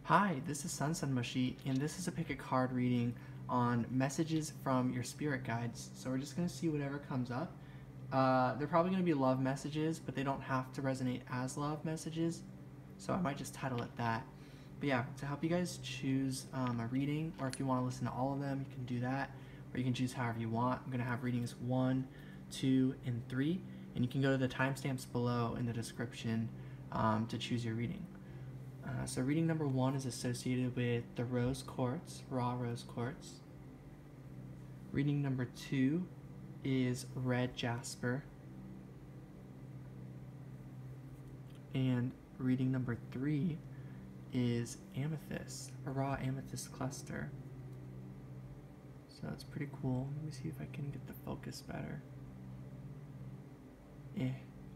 Hi, this is Sunmashi, and this is a pick a card reading on messages from your spirit guides. So we're just going to see whatever comes up. They're probably going to be love messages, but they don't have to resonate as love messages. So I might just title it that. But yeah, to help you guys choose a reading, or if you want to listen to all of them, you can do that. Or you can choose however you want. I'm going to have readings 1, 2, and 3. And you can go to the timestamps below in the description to choose your reading. So reading number 1 is associated with the rose quartz, raw rose quartz. Reading number 2 is red jasper. And reading number 3 is amethyst, a raw amethyst cluster. So it's pretty cool. Let me see if I can get the focus better.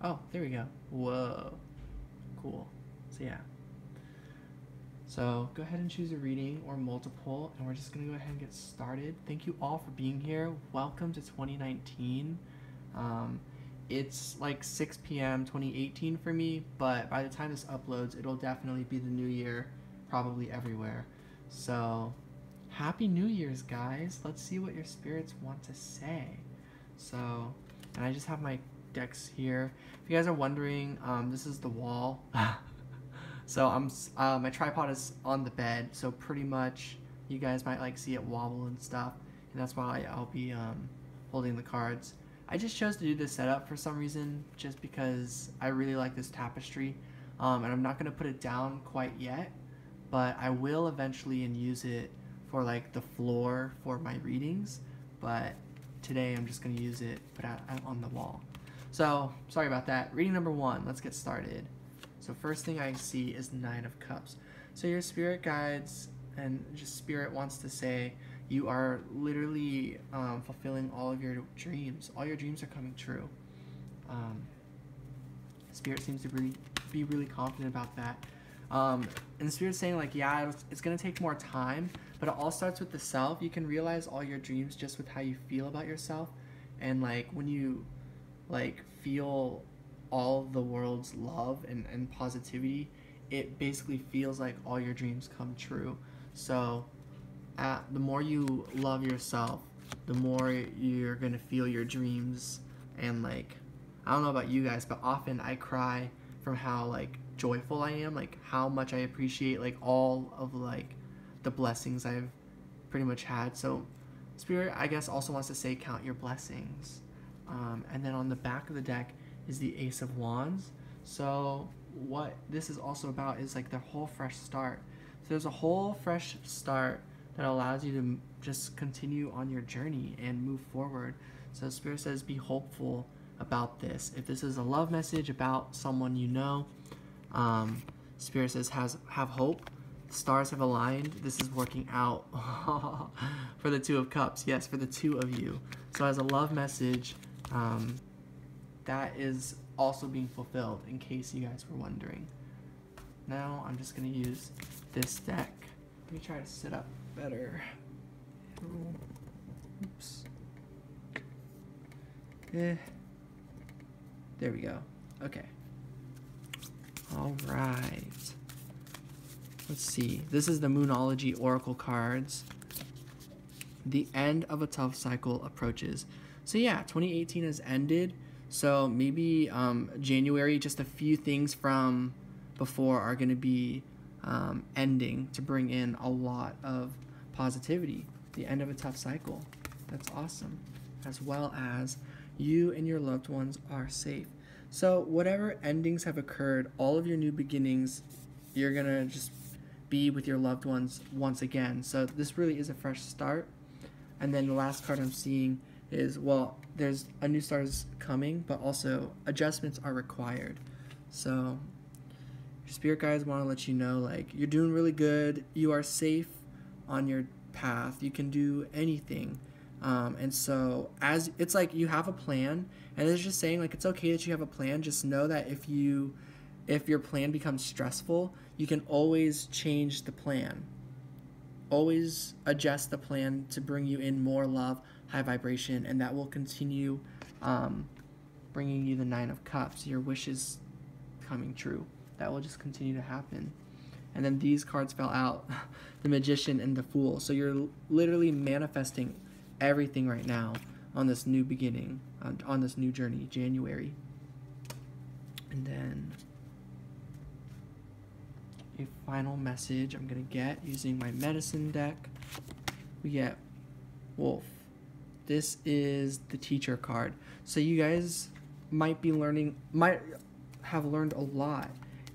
Oh, there we go. Whoa. Cool. So yeah. So go ahead and choose a reading or multiple, and we're just going to go ahead and get started. Thank you all for being here. Welcome to 2019. It's like 6 p.m. 2018 for me, but by the time this uploads, it'll definitely be the new year, probably everywhere. So happy New Year's, guys. Let's see what your spirits want to say. So, and I just have my decks here. If you guys are wondering, this is the wall. So my tripod is on the bed, so pretty much you guys might like see it wobble and stuff, and that's why I'll be holding the cards. I just chose to do this setup for some reason, just because I really like this tapestry, and I'm not gonna put it down quite yet, but I will eventually and use it for like the floor for my readings. But today I'm just gonna use it, put it on the wall. So sorry about that. Reading number 1. Let's get started. So first thing I see is 9 of Cups. So your spirit guides and just spirit wants to say you are literally fulfilling all of your dreams. All your dreams are coming true. Spirit seems to be really confident about that. And the spirit's saying like, yeah, it's going to take more time, but it all starts with the self. You can realize all your dreams just with how you feel about yourself. And like when you like feel all the world's love and positivity, it basically feels like all your dreams come true. So the more you love yourself, the more you're gonna feel your dreams. And like, I don't know about you guys, but often I cry from how like joyful I am, like how much I appreciate like all of like the blessings I've pretty much had. So Spirit, I guess, also wants to say count your blessings. And then on the back of the deck is the Ace of Wands. So what this is also about is like the whole fresh start. So there's a whole fresh start that allows you to just continue on your journey and move forward. So Spirit says be hopeful about this. If this is a love message about someone you know, Spirit says have hope. The stars have aligned. This is working out for the 2 of Cups. Yes, for the 2 of you. So as a love message, that is also being fulfilled, in case you guys were wondering. Now I'm just going to use this deck. Let me try to sit up better. Oops. There we go. Okay. Alright. Let's see. This is the Moonology Oracle cards. The end of a tough cycle approaches. So yeah, 2018 has ended. So maybe January, just a few things from before are going to be ending to bring in a lot of positivity. The end of a tough cycle. That's awesome. As well as you and your loved ones are safe. So whatever endings have occurred, all of your new beginnings, you're going to just be with your loved ones once again. So this really is a fresh start. And then the last card I'm seeing is, well, there's a new start is coming, but also adjustments are required. So your spirit guides want to let you know like you're doing really good, you are safe on your path, you can do anything. And so as it's like you have a plan, and it's just saying like it's okay that you have a plan. Just know that if your plan becomes stressful, you can always change the plan. Always adjust the plan to bring you in more love, high vibration, and that will continue bringing you the 9 of Cups, your wishes coming true. That will just continue to happen. And then these cards fell out, the Magician and the Fool. So you're literally manifesting everything right now on this new beginning, on this new journey, January. And then a final message I'm going to get using my medicine deck. We get Wolf. This is the teacher card. So you guys might have learned a lot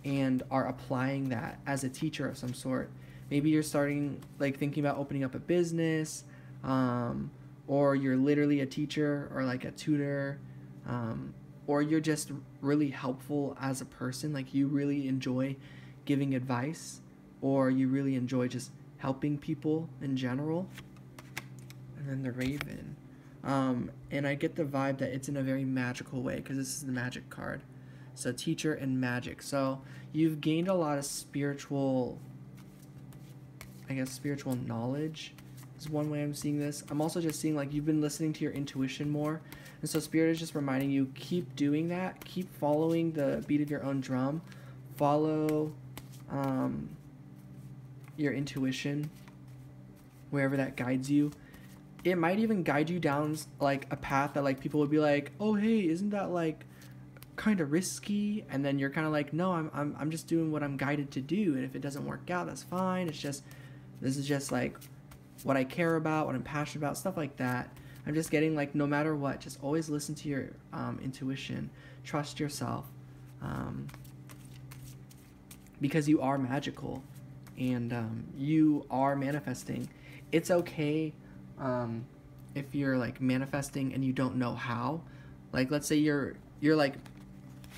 and are applying that as a teacher of some sort. Maybe you're starting, like, thinking about opening up a business, or you're literally a teacher or like a tutor, or you're just really helpful as a person, like you really enjoy giving advice, or you really enjoy just helping people in general. And then the Raven. And I get the vibe that it's in a very magical way because this is the magic card. So teacher and magic. So you've gained a lot of spiritual, I guess, spiritual knowledge is one way I'm seeing this. I'm also just seeing like you've been listening to your intuition more. And so Spirit is just reminding you, keep doing that. Keep following the beat of your own drum. Follow your intuition wherever that guides you. It might even guide you down like a path that like people would be like, oh hey, isn't that like kind of risky? And then you're kind of like, no, I'm just doing what I'm guided to do, and if it doesn't work out, that's fine. It's just, this is just like what I care about, what I'm passionate about, stuff like that. I'm just getting like, no matter what, just always listen to your intuition, trust yourself, because you are magical, and you are manifesting. It's okay if you're like manifesting and you don't know how. Like, let's say you're like,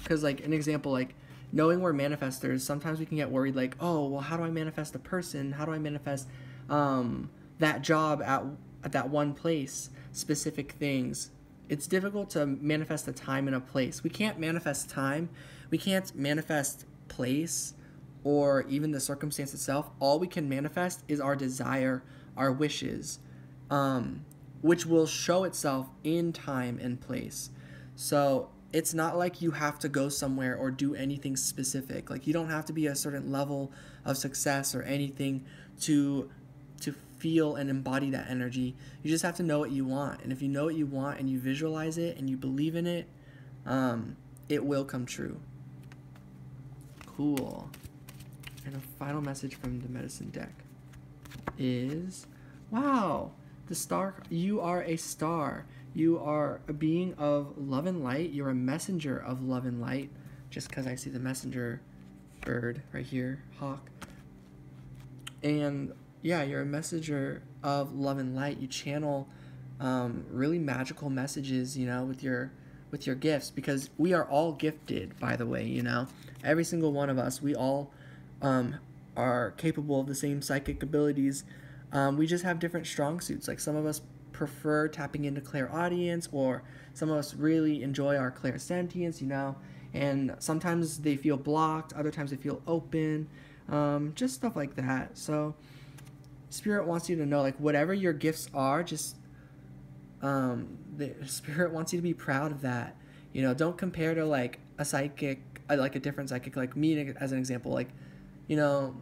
because like an example, like knowing we're manifestors, sometimes we can get worried like, oh well, how do I manifest a person, how do I manifest that job at that one place, specific things. It's difficult to manifest a time and a place. We can't manifest time, we can't manifest place, or even the circumstance itself. All we can manifest is our desire, our wishes, which will show itself in time and place. So it's not like you have to go somewhere or do anything specific. Like, you don't have to be a certain level of success or anything to feel and embody that energy. You just have to know what you want. And if you know what you want and you visualize it and you believe in it, it will come true. Cool. And a final message from the medicine deck is, wow, the star, you are a star. You are a being of love and light. You're a messenger of love and light. Just because I see the messenger bird right here, hawk. And yeah, you're a messenger of love and light. You channel really magical messages, you know, with your gifts, because we are all gifted, by the way, you know. Every single one of us, we all are capable of the same psychic abilities. We just have different strong suits. Like, some of us prefer tapping into clairaudience, or some of us really enjoy our clairsentience, you know, and sometimes they feel blocked, other times they feel open, just stuff like that. So Spirit wants you to know, like, whatever your gifts are, just the Spirit wants you to be proud of that. You know, don't compare to like a psychic, like a different psychic, like me as an example. Like, you know,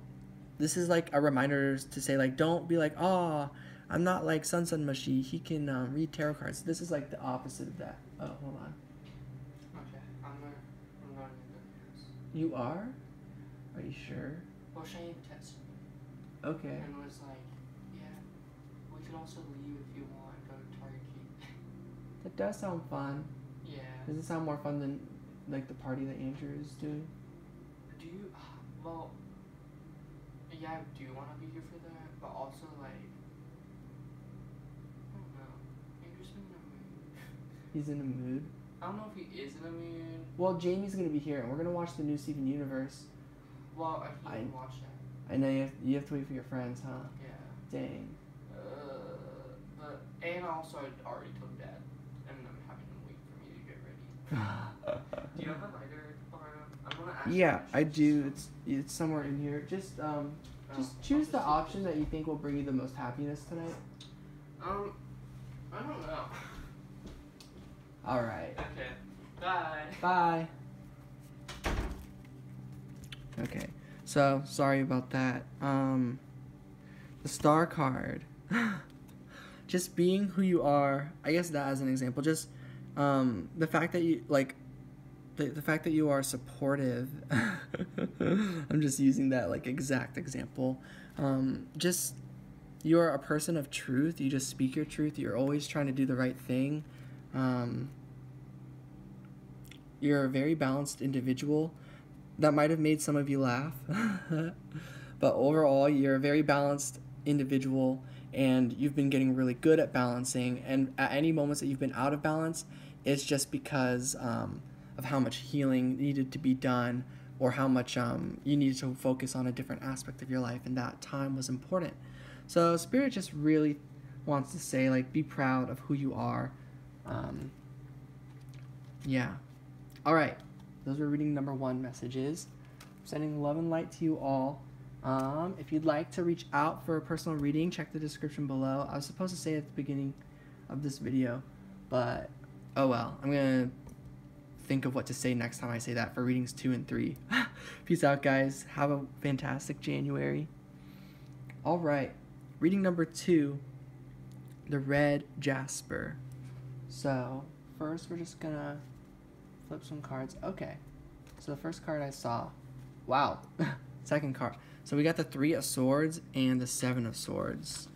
this is like a reminder to say, like, don't be like, oh, I'm not like Sun Mushy, he can read tarot cards. This is like the opposite of that. Oh, hold on. Okay, I'm going to go next. You are? Are you sure? Well, Shane texted me. Okay. And was like, yeah, we could also leave if you want, go to Target. That does sound fun. Yeah. Does it sound more fun than like the party that Andrew is doing? Do you, well, yeah, I do want to be here for that, but also like, I don't know, Andrew's been in a mood. He's in a mood? I don't know if he is in a mood. Well, Jamie's going to be here, and we're going to watch the new Steven Universe. Well, I didn't watch that. I know you have to wait for your friends, huh? Yeah. Dang. But, and also I already told Dad, and I'm having to wait for me to get ready. Do you have a lighter, I'm gonna ask Yeah, you I do. It's somewhere in here. Just choose the option that you think will bring you the most happiness tonight. I don't know. All right. Okay. Bye. Bye. Okay. So sorry about that. The star card. Just being who you are. I guess that as an example. Just the fact that you like the fact that you are supportive. I'm just using that like exact example. Just you're a person of truth. You just speak your truth. You're always trying to do the right thing. You're a very balanced individual. That might have made some of you laugh. But overall, you're a very balanced individual, and you've been getting really good at balancing. And at any moments that you've been out of balance, it's just because of how much healing needed to be done, or how much you needed to focus on a different aspect of your life, and that time was important. So Spirit just really wants to say, like, be proud of who you are. Yeah. All right. Those were reading number 1 messages. I'm sending love and light to you all. If you'd like to reach out for a personal reading, check the description below. I was supposed to say it at the beginning of this video, but oh well. I'm going to think of what to say next time I say that for readings 2 and 3. Peace out, guys. Have a fantastic January. All right. Reading number 2, the red jasper. So first we're just going to flip some cards. Okay. So the first card I saw. Wow. Second card. So we got the 3 of Swords and the 7 of Swords,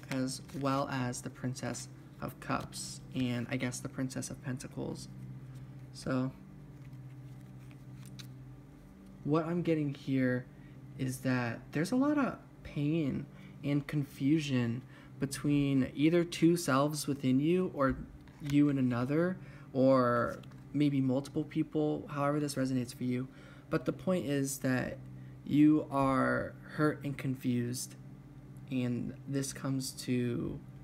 as well as the Princess of Cups and I guess the Princess of Pentacles. So what I'm getting here is that there's a lot of pain and confusion between either 2 selves within you, or you and another, or maybe multiple people, however this resonates for you. But the point is that you are hurt and confused, and this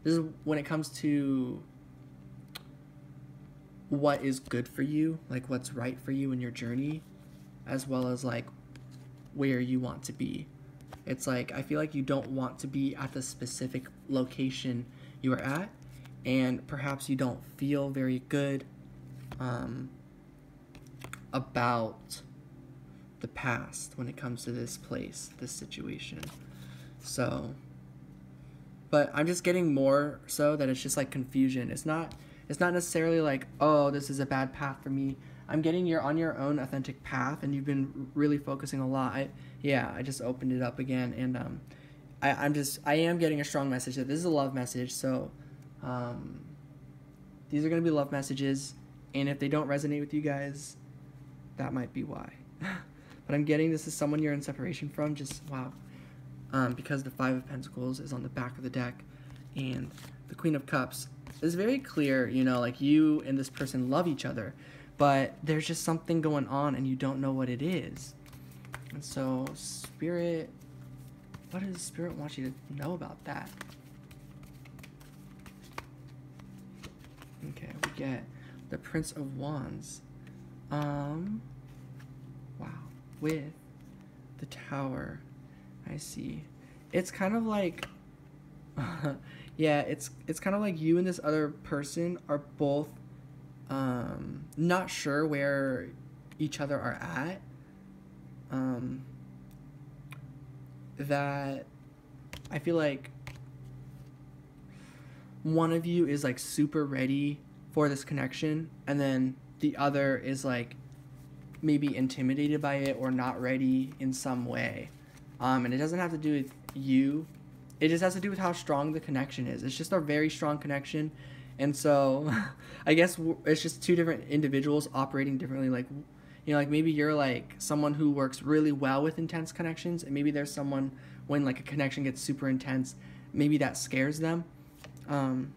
is when it comes to what is good for you, like what's right for you in your journey, as well as like where you want to be. It's like, I feel like you don't want to be at the specific location you are at, and perhaps you don't feel very good about the past when it comes to this place, this situation. So, but I'm just getting more so that it's just like confusion. It's not necessarily like, oh, this is a bad path for me. I'm getting you're on your own authentic path, and you've been really focusing a lot. I just opened it up again, and I am getting a strong message that this is a love message. So these are going to be love messages, and if they don't resonate with you guys, that might be why. But I'm getting this is someone you're in separation from. Just wow. Because the 5 of Pentacles is on the back of the deck, and the Queen of Cups is very clear, you know, like you and this person love each other, but there's just something going on and you don't know what it is. And so Spirit, what does Spirit want you to know about that? Okay, we get the Prince of Wands. Wow, with the Tower. I see. It's kind of like, yeah, it's kind of like you and this other person are both not sure where each other are at. That I feel like one of you is like super ready for this connection, and then the other is like maybe intimidated by it or not ready in some way. And it doesn't have to do with you. It just has to do with how strong the connection is. It's just a very strong connection. And so I guess it's just 2 different individuals operating differently. Like, you know, like maybe you're like someone who works really well with intense connections, and maybe there's someone when like a connection gets super intense, maybe that scares them. And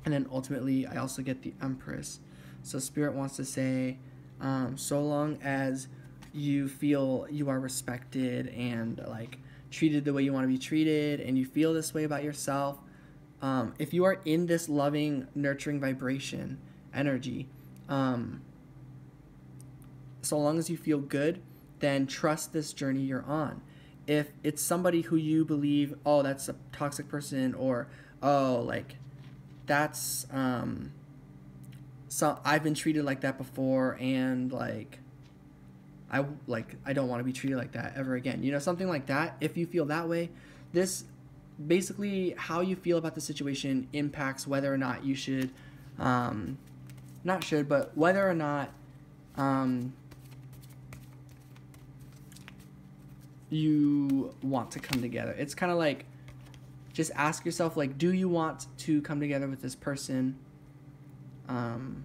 then ultimately I also get the Empress. So Spirit wants to say, so long as you feel you are respected and like treated the way you want to be treated, and you feel this way about yourself, if you are in this loving, nurturing vibration energy, so long as you feel good, then trust this journey you're on. If it's somebody who you believe, oh, that's a toxic person, or oh, like that's so I've been treated like that before, and like I don't want to be treated like that ever again. You know, something like that. If you feel that way, this basically how you feel about the situation impacts whether or not you should, not should, but whether or not you want to come together. It's kind of like, just ask yourself, like, do you want to come together with this person? And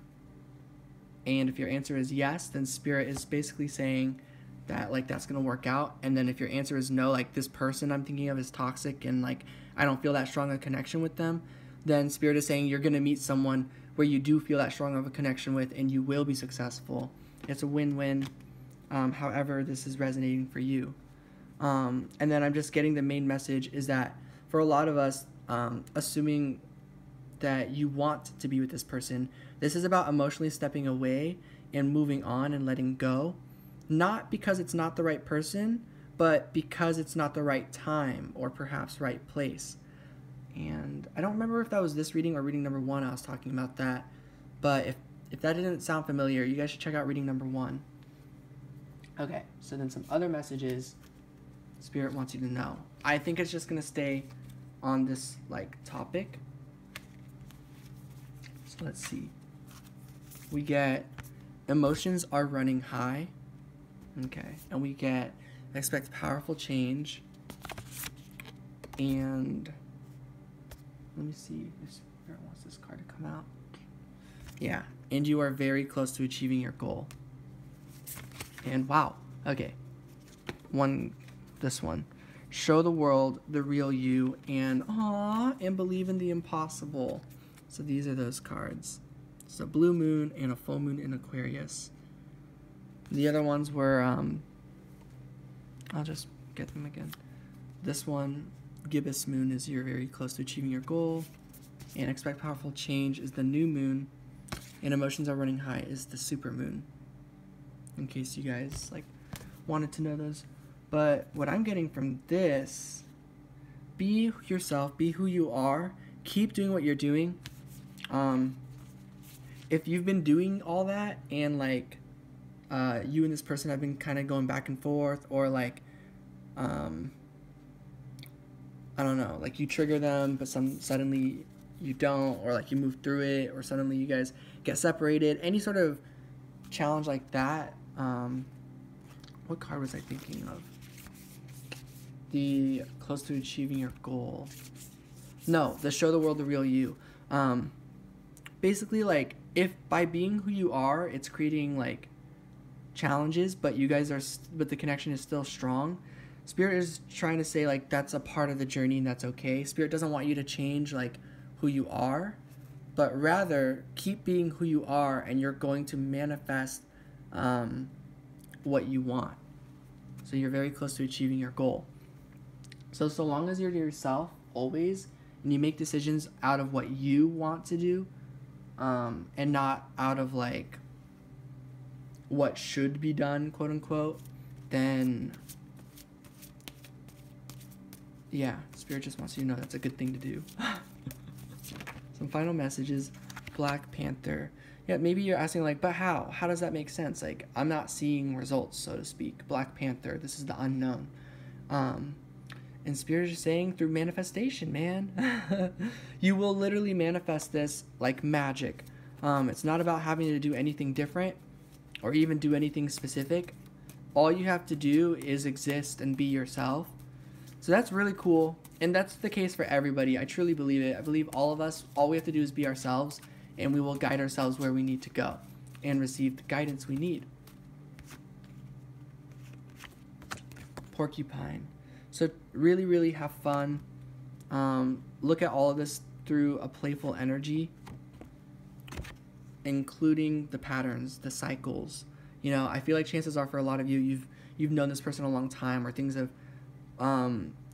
if your answer is yes, then Spirit is basically saying that, like, that's going to work out. And then if your answer is no, like, this person I'm thinking of is toxic and, like, I don't feel that strong a connection with them, then Spirit is saying you're going to meet someone where you do feel that strong of a connection with and you will be successful. It's a win-win, however this is resonating for you. And then I'm just getting the main message is that for a lot of us, assuming that you want to be with this person, this is about emotionally stepping away and moving on and letting go. Not because it's not the right person, but because it's not the right time or perhaps right place. And I don't remember if that was this reading or reading number 1 I was talking about that. But if that didn't sound familiar, you guys should check out reading number 1. Okay, so then some other messages Spirit wants you to know. I think it's just going to stay on this, like, topic. So let's see. We get emotions are running high. Okay. And we get expect powerful change. And let me see if Spirit wants this card to come out. Yeah. And you are very close to achieving your goal. And wow. Okay. This one. Show the world the real you and believe in the impossible. So these are those cards. It's a blue moon and a full moon in Aquarius. The other ones were, I'll just get them again. This one, gibbous moon, is you're very close to achieving your goal. And expect powerful change is the new moon. And emotions are running high is the super moon. In case you guys, like, wanted to know those. But what I'm getting from this, be yourself, be who you are, keep doing what you're doing. If you've been doing all that and, like, you and this person have been kind of going back and forth, or, like, I don't know, like, you trigger them, but suddenly you don't, or, like, you move through it, or suddenly you guys get separated, any sort of challenge like that. What card was I thinking of? The close to achieving your goal. No, the show the world the real you. Basically, like, if by being who you are, it's creating, like, challenges, but you guys are, but the connection is still strong. Spirit is trying to say, like, that's a part of the journey and that's okay. Spirit doesn't want you to change, like, who you are, but rather keep being who you are and you're going to manifest what you want. So you're very close to achieving your goal. So long as you're yourself always and you make decisions out of what you want to do, and not out of, like, what should be done, quote unquote, then yeah, Spirit just wants you to know that's a good thing to do. Some final messages. Black Panther. Yeah, maybe you're asking, like, but how? How does that make sense? Like, I'm not seeing results, so to speak. Black Panther, this is the unknown. And Spirit is saying through manifestation, man. You will literally manifest this like magic. It's not about having to do anything different or even do anything specific. All you have to do is exist and be yourself. So that's really cool. And that's the case for everybody. I truly believe it. I believe all of us, all we have to do is be ourselves, and we will guide ourselves where we need to go and receive the guidance we need. Porcupine. So really, really have fun. Look at all of this through a playful energy, including the patterns, the cycles. You know, I feel like chances are for a lot of you, you've known this person a long time, or things have,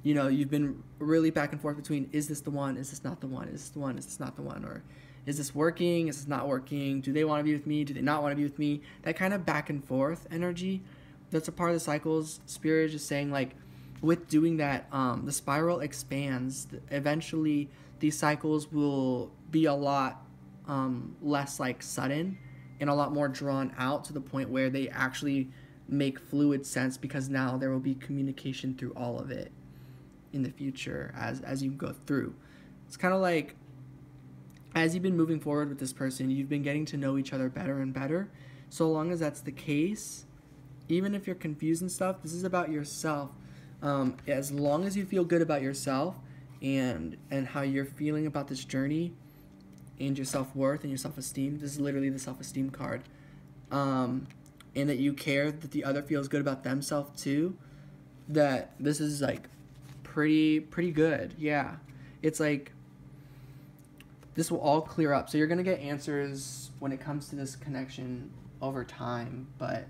you know, you've been really back and forth between, is this the one, is this not the one, is this the one, is this not the one, or is this working, is this not working, do they want to be with me, do they not want to be with me, that kind of back and forth energy, that's a part of the cycles. Spirit is just saying, like, with doing that, the spiral expands. Eventually, these cycles will be a lot less, like, sudden and a lot more drawn out, to the point where they actually make fluid sense, because now there will be communication through all of it in the future as you go through. It's kind of like, as you've been moving forward with this person, you've been getting to know each other better and better. So long as that's the case, even if you're confused and stuff, this is about yourself. As long as you feel good about yourself and how you're feeling about this journey and your self-worth and your self-esteem, this is literally the self-esteem card, and that you care that the other feels good about themselves too, that this is like pretty good. Yeah, it's like this will all clear up. So you're gonna get answers when it comes to this connection over time, but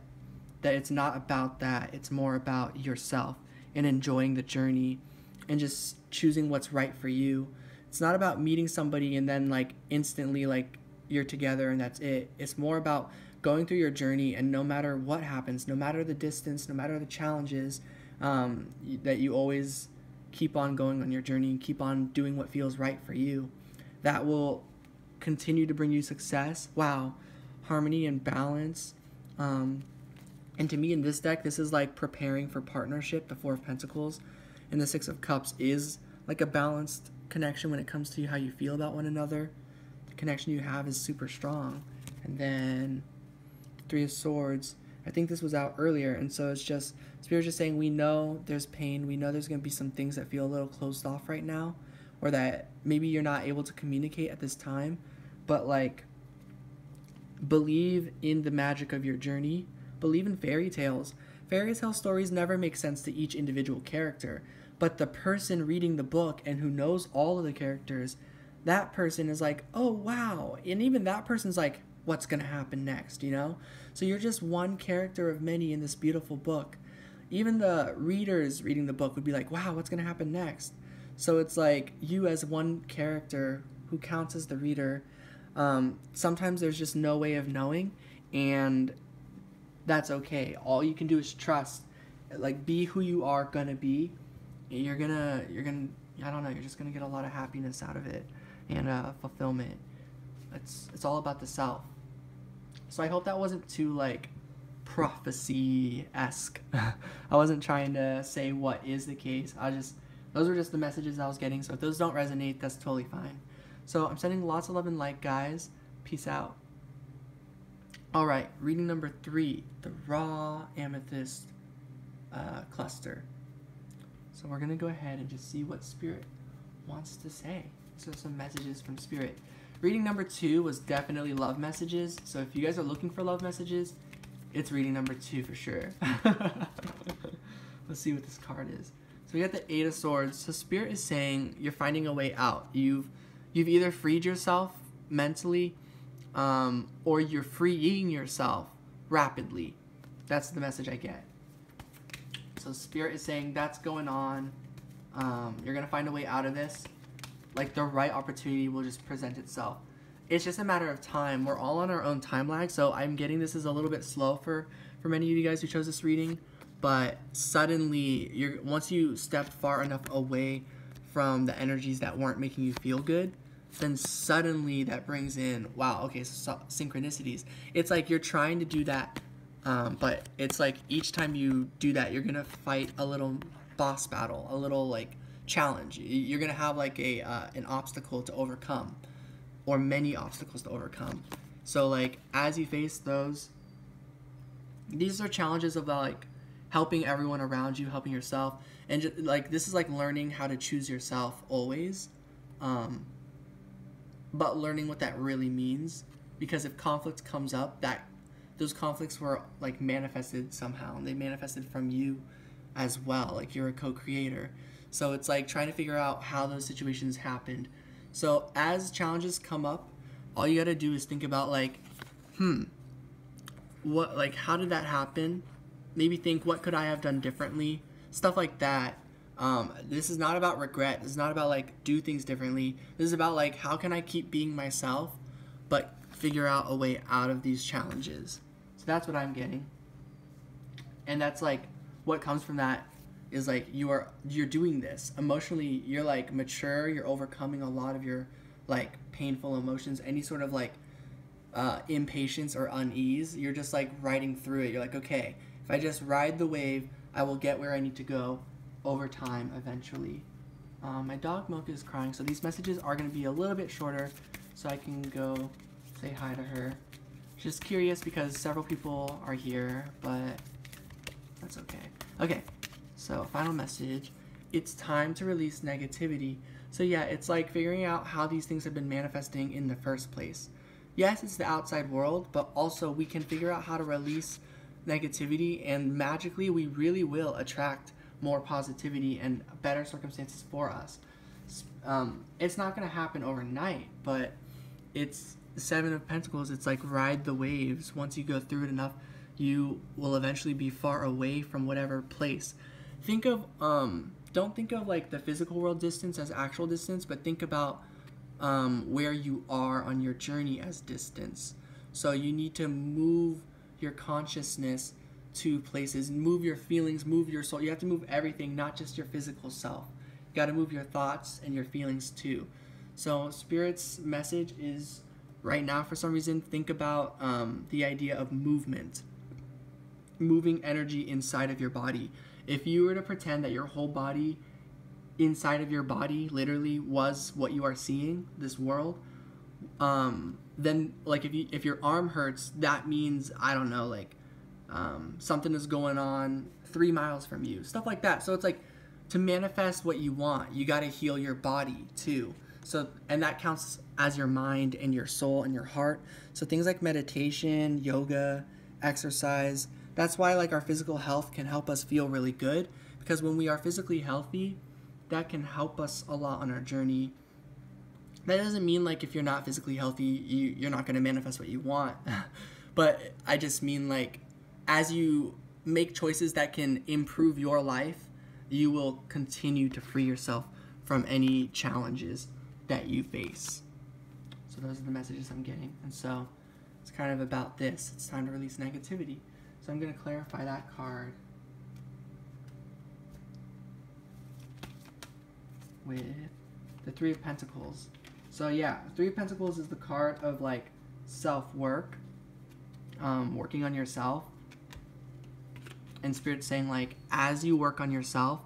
that it's not about that. It's more about yourself and enjoying the journey and just choosing what's right for you. It's not about meeting somebody and then like instantly like you're together and that's it. It's more about going through your journey, and no matter what happens, no matter the distance, no matter the challenges, that you always keep on going on your journey and keep on doing what feels right for you. That will continue to bring you success. Wow, harmony and balance. And to me in this deck, this is like preparing for partnership. The Four of Pentacles and the Six of Cups is like a balanced connection when it comes to how you feel about one another. The connection you have is super strong. And then Three of Swords. I think this was out earlier, and so it's just, Spirit's just saying, we know there's pain. We know there's going to be some things that feel a little closed off right now, or that maybe you're not able to communicate at this time, but like, believe in the magic of your journey. Believe in fairy tales. Fairy tale stories never make sense to each individual character, but the person reading the book and who knows all of the characters, that person is like, oh wow, and even that person's like, what's gonna happen next, you know? So you're just one character of many in this beautiful book. Even the readers reading the book would be like, wow, what's gonna happen next? So it's like you as one character who counts as the reader. Sometimes there's just no way of knowing, and that's okay. All you can do is trust, like, be who you are gonna be. You're gonna I don't know, you're just gonna get a lot of happiness out of it and fulfillment. It's all about the self. So I hope that wasn't too like prophecy-esque. I wasn't trying to say what is the case. Those were just the messages I was getting. So if those don't resonate, that's totally fine. So I'm sending lots of love and light, guys. Peace out. All right, reading number 3, the raw amethyst cluster. So we're gonna go ahead and just see what Spirit wants to say. So some messages from Spirit. Reading number 2 was definitely love messages. So if you guys are looking for love messages, it's reading number 2 for sure. Let's see what this card is. So we got the 8 of Swords. So Spirit is saying you're finding a way out. You've either freed yourself mentally, or you're freeing yourself rapidly. That's the message I get. So Spirit is saying that's going on. You're gonna find a way out of this. Like, the right opportunity will just present itself. It's just a matter of time. We're all on our own time lag, so I'm getting this is a little bit slow for many of you guys who chose this reading. But suddenly, once you stepped far enough away from the energies that weren't making you feel good, then suddenly that brings in, wow, okay, so synchronicities. It's like you're trying to do that, but it's like each time you do that, you're gonna fight a little boss battle, a little like challenge. You're gonna have like an obstacle to overcome, or many obstacles to overcome. So like as you face those, these are challenges of like helping everyone around you, helping yourself, and just, like, this is like learning how to choose yourself always, but learning what that really means, because if conflict comes up, that those conflicts were like manifested somehow, and they manifested from you as well, like you're a co-creator. So it's like trying to figure out how those situations happened. So as challenges come up, all you gotta do is think about like, what, like, how did that happen? Maybe think, what could I have done differently? Stuff like that. This is not about regret. This is not about like do things differently. This is about like, how can I keep being myself, but figure out a way out of these challenges. So that's what I'm getting. And that's like, what comes from that is like, you're doing this emotionally, you're like mature, you're overcoming a lot of your like painful emotions, any sort of like impatience or unease. You're just like riding through it. You're like, okay, If I just ride the wave, I will get where I need to go over time eventually. My dog Mocha is crying, so these messages are going to be a little bit shorter, so I can go say hi to her. Just curious because several people are here, but that's okay. Okay, so final message. It's time to release negativity. So yeah, it's like figuring out how these things have been manifesting in the first place. Yes, it's the outside world, but also we can figure out how to release negativity, and magically we really will attract more positivity and better circumstances for us. It's not going to happen overnight, but it's the Seven of Pentacles. It's like ride the waves. Once you go through it enough, you will eventually be far away from whatever place. Think of don't think of like the physical world distance as actual distance, but think about where you are on your journey as distance. So you need to move your consciousness to places, move your feelings, move your soul. You have to move everything, not just your physical self. You got to move your thoughts and your feelings too. So Spirit's message is right now, for some reason, think about the idea of movement, moving energy inside of your body. If you were to pretend that your whole body inside of your body literally was what you are seeing, this world, then like if your arm hurts, that means, I don't know, like something is going on 3 miles from you, stuff like that. So it's like, to manifest what you want, you got to heal your body too. So, and that counts as your mind and your soul and your heart. So things like meditation, yoga, exercise, that's why like our physical health can help us feel really good, because when we are physically healthy, that can help us a lot on our journey. That doesn't mean like if you're not physically healthy, you're not going to manifest what you want. But I just mean like as you make choices that can improve your life, you will continue to free yourself from any challenges that you face. So those are the messages I'm getting. And so it's kind of about this. It's time to release negativity. So I'm going to clarify that card with the Three of Pentacles. So yeah, Three of Pentacles is the card of like self-work, working on yourself. And Spirit's saying like, as you work on yourself,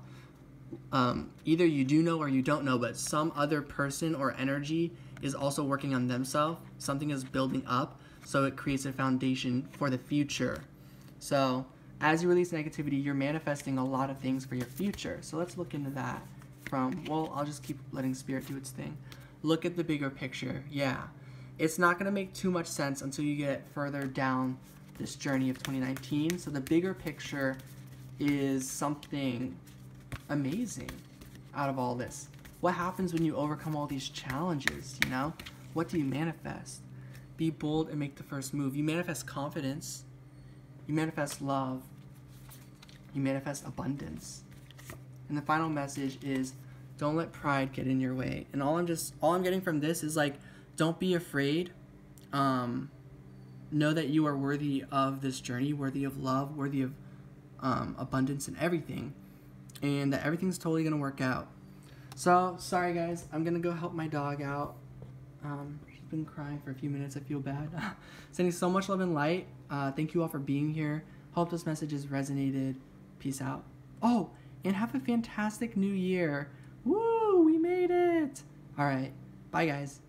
either you do know or you don't know, but some other person or energy is also working on themselves. Something is building up, so it creates a foundation for the future. So as you release negativity, you're manifesting a lot of things for your future. So let's look into that from, well, I'll just keep letting Spirit do its thing. Look at the bigger picture. Yeah, it's not going to make too much sense until you get further down this journey of 2019. So the bigger picture is something amazing out of all this. What happens when you overcome all these challenges, you know? What do you manifest? Be bold and make the first move. You manifest confidence. You manifest love. You manifest abundance. And the final message is, don't let pride get in your way. And all I'm getting from this is like, don't be afraid. Know that you are worthy of this journey, worthy of love, worthy of abundance and everything. And that everything's totally going to work out. So, sorry guys, I'm going to go help my dog out. She's been crying for a few minutes, I feel bad. Sending so much love and light. Thank you all for being here. Hope this message has resonated. Peace out. Oh, and have a fantastic new year. Woo, we made it. All right, bye guys.